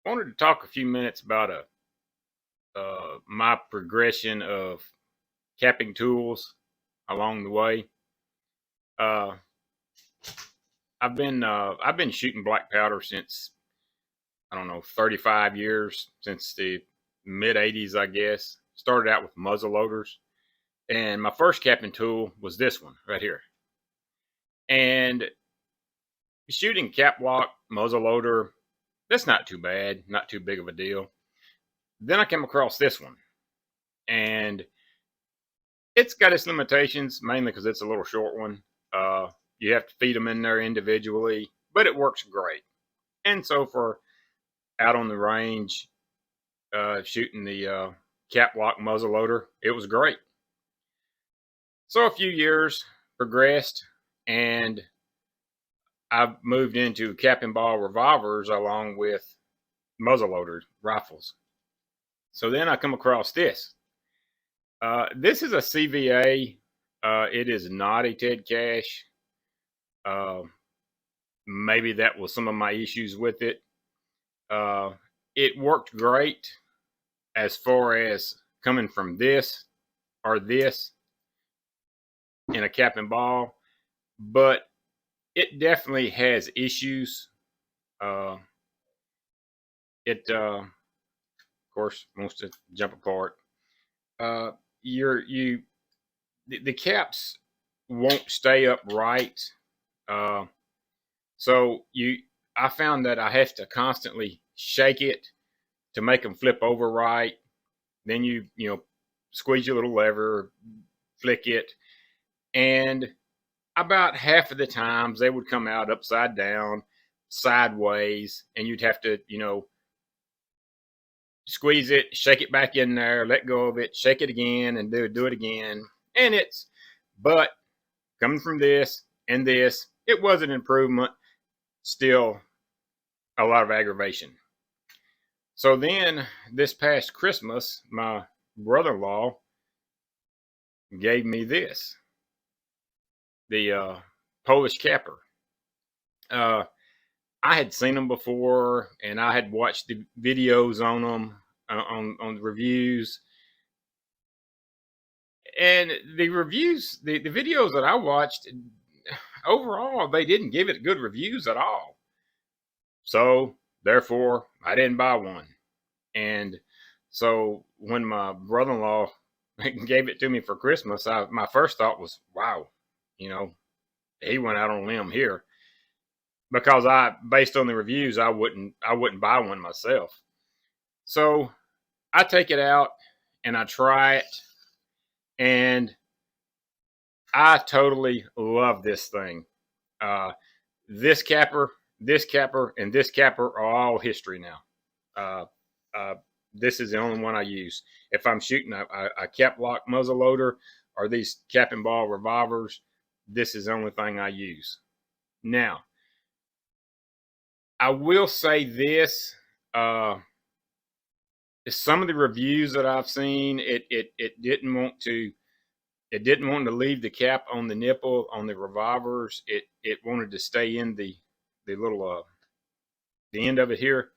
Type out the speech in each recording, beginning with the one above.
Wanted to talk a few minutes about my progression of capping tools along the way. Uh, I've been shooting black powder since I don't know 35 years, since the mid '80s, I guess. Started out with muzzle loaders, and my first capping tool was this one right here. And shooting cap lock muzzle loader, that's not too bad, not too big of a deal. Then I came across this one, and it's got its limitations, mainly because it's a little short one. You have to feed them in there individually, but it works great. And so for out on the range, shooting the cap lock muzzle loader, it was great. So a few years progressed, and I've moved into cap and ball revolvers along with muzzle loader rifles. So then I come across this. This is a CVA. It is not a Ted Cash. Uh, Maybe that was some of my issues with it. Uh, it worked great as far as coming from this or this in a cap and ball, but it definitely has issues. Uh, of course, wants to jump apart. Uh, you the caps won't stay upright. Uh, so I found that I have to constantly shake it to make them flip over right. Then you squeeze your little lever, flick it, and about half of the times they would come out upside down, sideways, and you'd have to squeeze it, shake it back in there, let go of it, shake it again, and do it again. And but coming from this and this, it was an improvement. Still, a lot of aggravation. So then, this past Christmas, my brother-in-law gave me this, the Polish capper. Uh, I had seen them before, and I had watched the videos on them, on the reviews. And the reviews, the videos that I watched, overall, they didn't give it good reviews at all. So, therefore, I didn't buy one. And so, when my brother in law gave it to me for Christmas, my first thought was, wow, you know, he went out on a limb here. Because based on the reviews, I wouldn't buy one myself. So I take it out and I try it, and I totally love this thing. Uh, this capper, and this capper are all history now. Uh, uh, this is the only one I use. If I'm shooting a cap lock muzzle loader or these cap and ball revolvers, this is the only thing I use. Now, I will say this. Some of the reviews that I've seen, it didn't want to leave the cap on the nipple on the revolvers. It wanted to stay in the little the end of it here.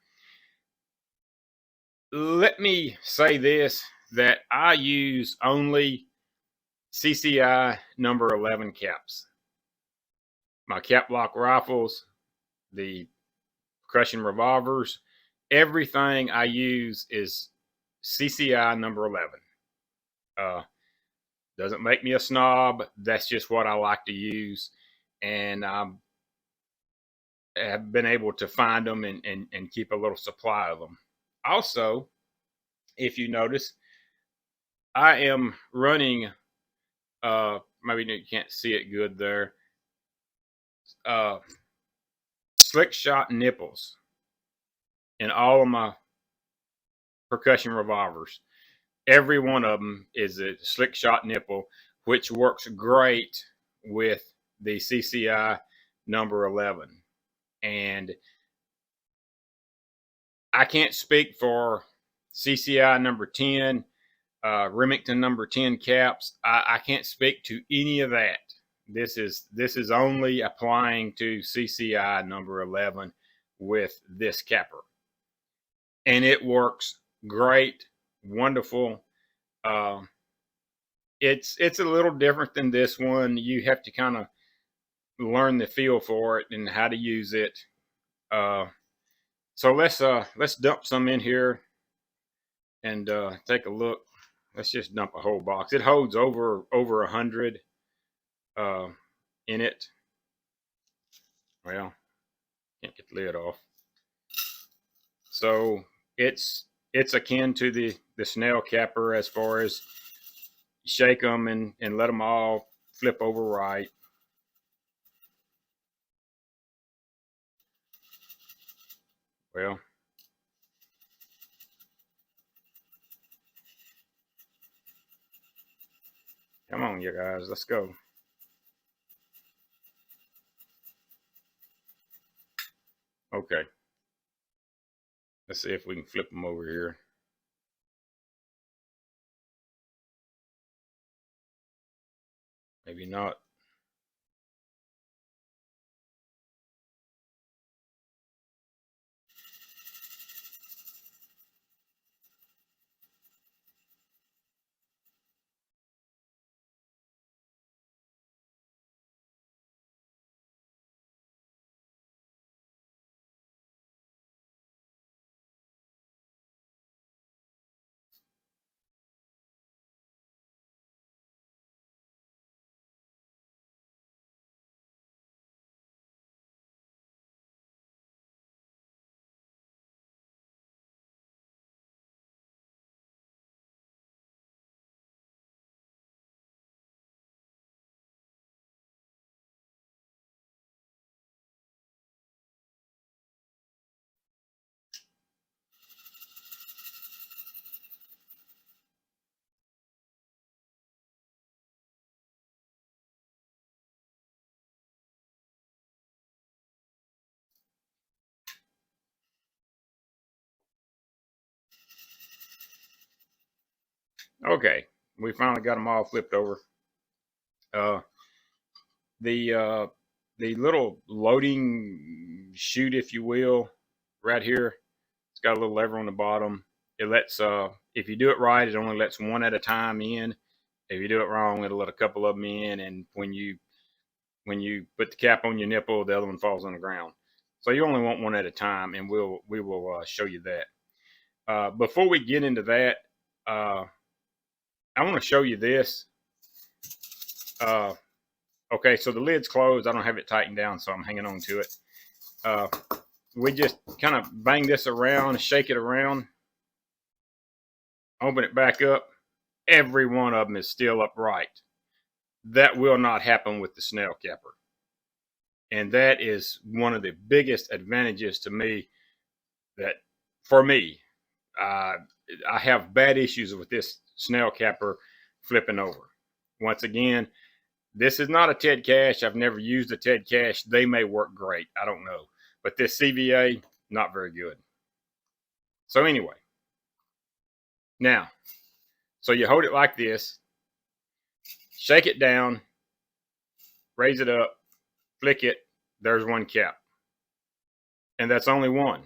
Let me say this, that I use only CCI number 11 caps. My cap lock rifles, the percussion revolvers, everything I use is CCI number 11. Doesn't make me a snob. That's just what I like to use. And I have been able to find them and keep a little supply of them. Also, if you notice, I am running, maybe you can't see it good there, Slixshot nipples in all of my percussion revolvers. Every one of them is a Slixshot nipple, which works great with the CCI number 11. And I can't speak for CCI number 10, Remington number 10 caps. I can't speak to any of that. This is only applying to CCI number 11 with this capper. and it works great, wonderful. Uh, it's a little different than this one. You have to kind of learn the feel for it and how to use it. Uh, so let's dump some in here and take a look. Let's just dump a whole box. It holds over 100 uh, in it. Well, can't get the lid off. So it's akin to the snail capper as far as shake them and let them all flip over right. Well, come on, you guys, let's go. Okay, let's see if we can flip them over here. Maybe not. Okay, we finally got them all flipped over. Uh, the uh, the little loading chute, if you will, right here, it's got a little lever on the bottom. It lets if you do it right, it only lets one at a time in. If you do it wrong, it'll let a couple of them in, and when you put the cap on your nipple, the other one falls on the ground. So you only want one at a time, and we will show you that. Before we get into that, uh, I want to show you this. Uh, okay, so the lid's closed. I don't have it tightened down, so I'm hanging on to it. Uh, we just kind of bang this around, shake it around, open it back up. Every one of them is still upright. That will not happen with the snail capper. And that is one of the biggest advantages to me that for me, uh, I have bad issues with this snail capper flipping over. Once again, this is not a Ted Cash. I've never used a Ted Cash. They may work great. I don't know. But this CVA, not very good. So anyway, now, so you hold it like this, shake it down, raise it up, flick it. There's one cap. And that's only one.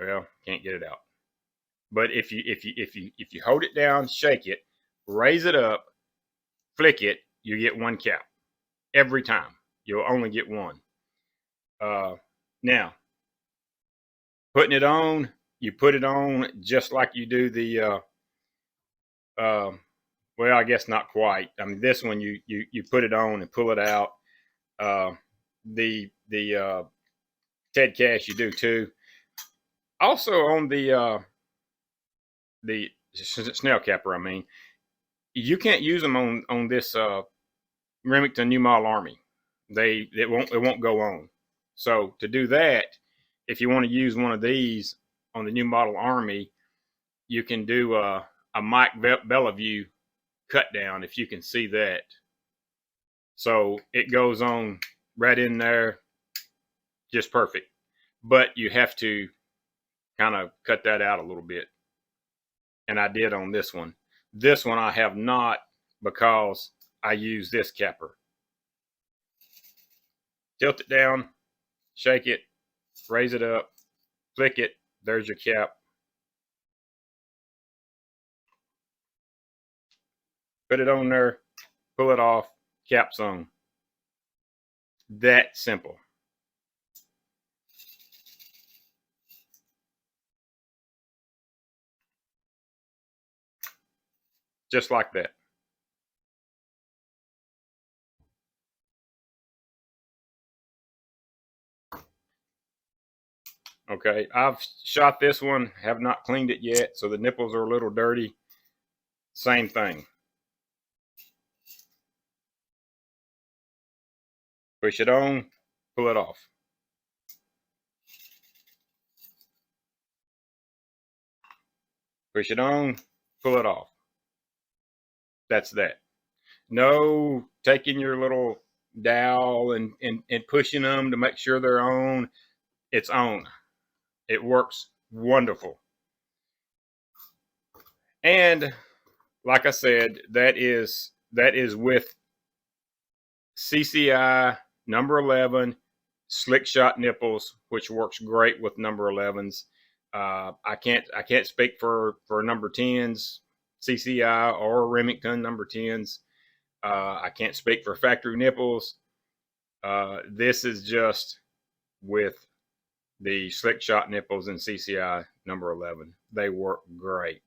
Well, can't get it out. But if you hold it down, shake it, raise it up, flick it, you get one cap every time. You'll only get one. Now, putting it on, you put it on just like you do the. Well, I guess not quite. I mean, this one you put it on and pull it out. Uh, the Ted Cash you do too. Also on the snail capper, I mean, you can't use them on this Remington New Model Army. It won't go on. So to do that, if you want to use one of these on the New Model Army, you can do a Mike Bellevue cut down, if you can see that. So it goes on right in there, just perfect. But you have to kind of cut that out a little bit. And I did on this one. This one I have not, because I use this capper. Tilt it down, shake it, raise it up, click it. There's your cap. Put it on there, pull it off, cap's on. That simple. Just like that. Okay, I've shot this one, have not cleaned it yet, so the nipples are a little dirty. Same thing. Push it on, pull it off. Push it on, pull it off. That's that. No taking your little dowel and pushing them to make sure they're on. It's on. It works wonderful. And like I said, that is with CCI number 11 Slixshot nipples, which works great with number 11s. I can't speak for number 10s CCI or Remington number 10s. I can't speak for factory nipples. This is just with the Slixshot nipples and CCI number 11. They work great.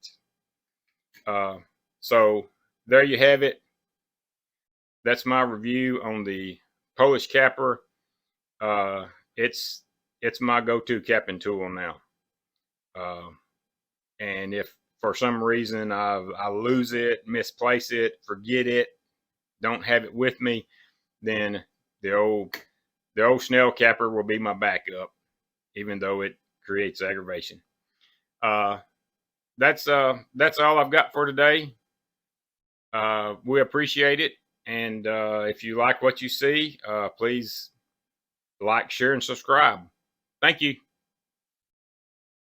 So there you have it. That's my review on the Polish capper. It's my go-to capping tool now. And if for some reason I lose it, misplace it, forget it, don't have it with me, then the old Snell capper will be my backup, even though it creates aggravation. That's all I've got for today. We appreciate it. And if you like what you see, please like, share, and subscribe. Thank you.